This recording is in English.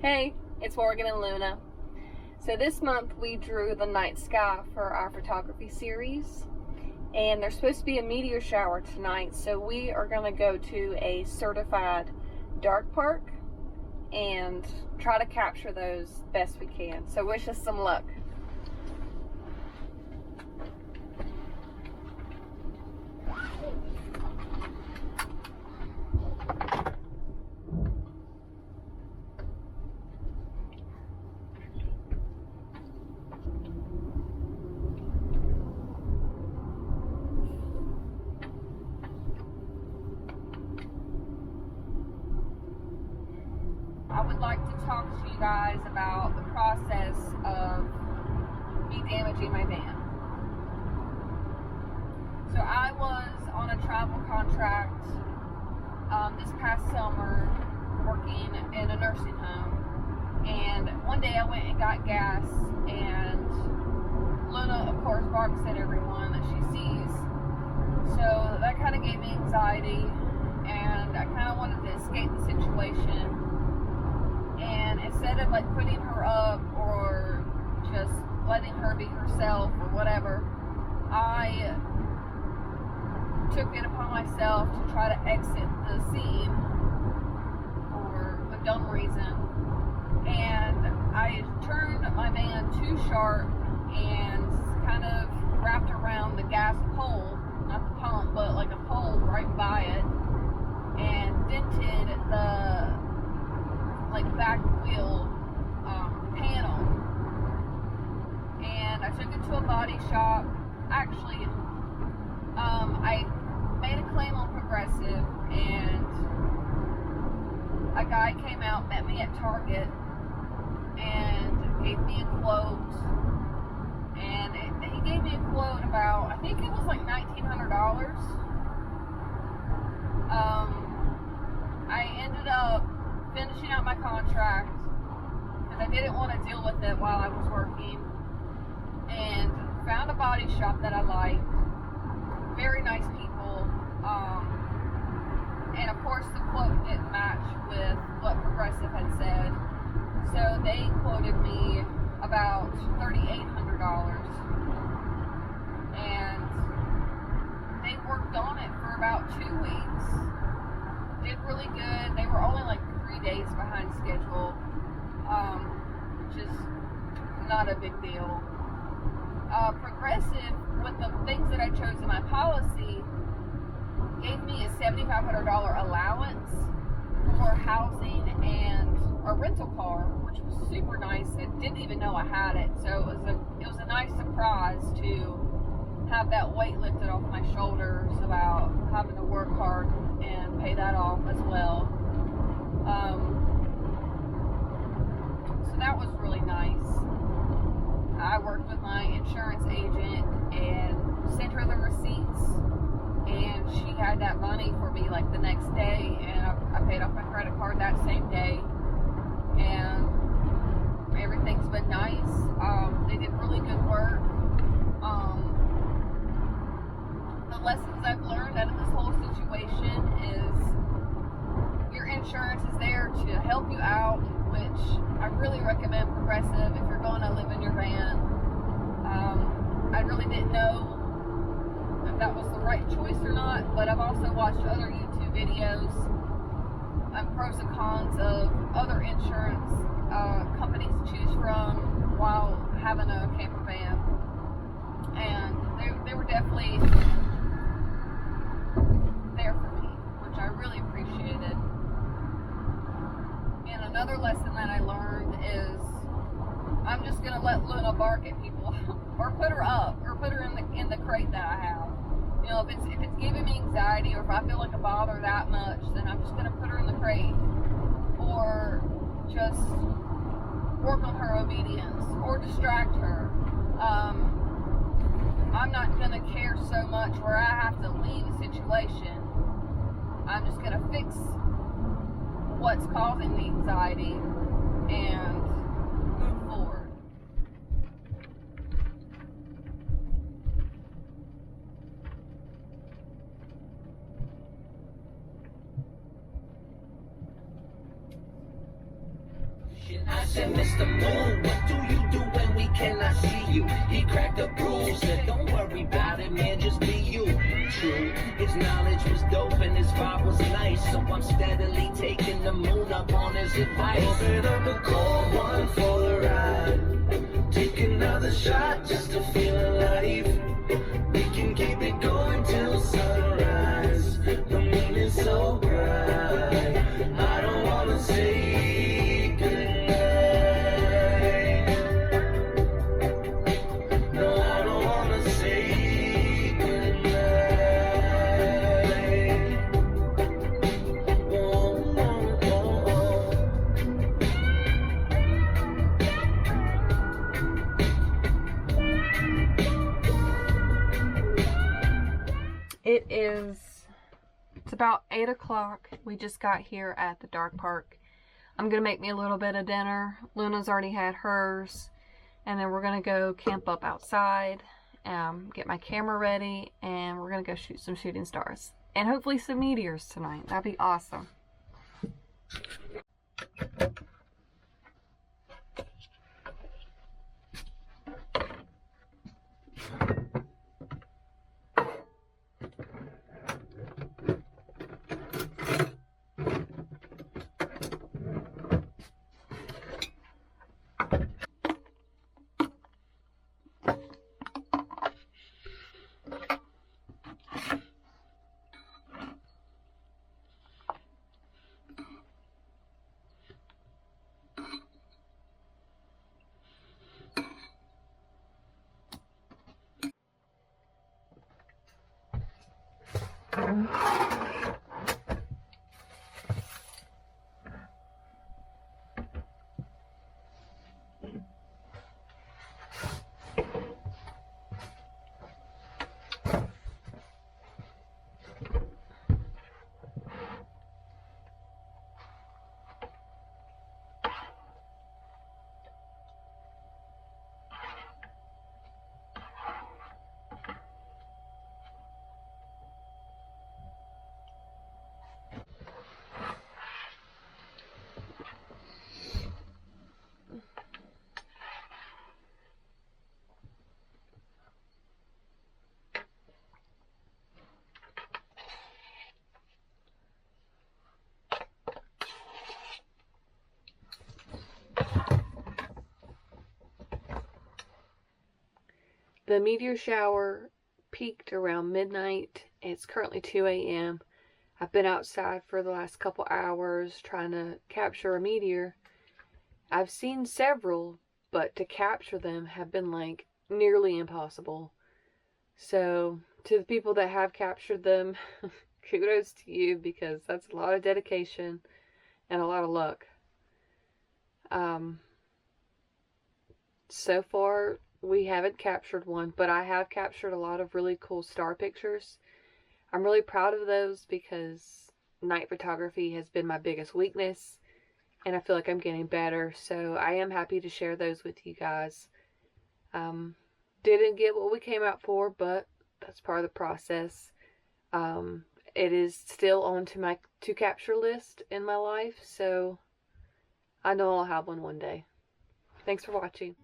Hey, it's Morgan and Luna. So this month we drew the night sky for our photography series, and there's supposed to be a meteor shower tonight, so we are going to go to a certified dark park and try to capture those best we can. So wish us some luck. I would like to talk to you guys about the process of me damaging my van. So I was on a travel contract this past summer working in a nursing home, and one day I went and got gas, and Luna of course barks at everyone that she sees, so that kind of gave me anxiety, and I kind of wanted to escape the situation. And instead of like putting her up or just letting her be herself or whatever, I took it upon myself to try to exit the scene for a dumb reason. And I turned my van too sharp and kind of wrapped around the gas pole, not the pump, but like a pole right by it, and dented the back wheel panel, and I took it to a body shop. Actually, I made a claim on Progressive, and a guy came out, met me at Target, and gave me a quote, and he gave me a quote about, I think it was like $1,900. I ended up finishing out my contract because I didn't want to deal with it while I was working, and found a body shop that I liked. Very nice people, and of course the quote didn't match with what Progressive had said, so they quoted me about $3,800, and they worked on it for about 2 weeks. Did really good. They were only like 3 days behind schedule, which is not a big deal. Progressive, with the things that I chose in my policy, gave me a $7,500 allowance for housing and a rental car, which was super nice. I didn't even know I had it, so it was a nice surprise to have that weight lifted off my shoulders about having to work hard and pay that off as well. So that was really nice. I worked with my insurance agent and sent her the receipts, and she had that money for me like the next day, and I paid off my credit card that same day, and everything's been nice. They did really good work. The lessons I've learned out of this whole situation is your insurance is there to help you out, which I really recommend Progressive if you're going to live in your van. I really didn't know if that was the right choice or not, but I've also watched other YouTube videos on pros and cons of other insurance companies to choose from while having a camper van, and they were definitely there for me, which I really appreciated. And another lesson that I learned is I'm just gonna let Luna bark at people, or put her up, or put her in the crate that I have. You know, if it's giving me anxiety, or if I feel like a bother that much, then I'm just gonna put her in the crate, or just work on her obedience, or distract her. I'm not gonna care so much where I have to leave a situation. I'm just gonna fix what's causing the anxiety and move forward. I said, Mr. Moon, what do you do when we cannot see you? He cracked the rules, said, don't worry about it, man, just be you. True, his knowledge was dope and his vibe was nice, so I'm steadily taking the moon up on his advice. Open up a cold one for the ride. Take another shot just to feel alive. We can keep it going till sunrise. The moon is so bright. I don't wanna say goodnight. No, I don't wanna say goodnight. Oh, oh, oh, oh. It's about 8 o'clock. We just got here at the dog park. I'm gonna make me a little bit of dinner. Luna's already had hers. And then we're gonna go camp up outside, get my camera ready, and we're gonna go shoot some shooting stars. And hopefully some meteors tonight. That'd be awesome. The meteor shower peaked around midnight. It's currently 2 a.m. I've been outside for the last couple hours trying to capture a meteor. I've seen several, but to capture them have been like nearly impossible. So to the people that have captured them, kudos to you, because that's a lot of dedication and a lot of luck. So far, we haven't captured one, but I have captured a lot of really cool star pictures. I'm really proud of those because night photography has been my biggest weakness, and I feel like I'm getting better, so I am happy to share those with you guys. Didn't get what we came out for, but that's part of the process. It is still on to my to capture list in my life, so I know I'll have one day. Thanks for watching.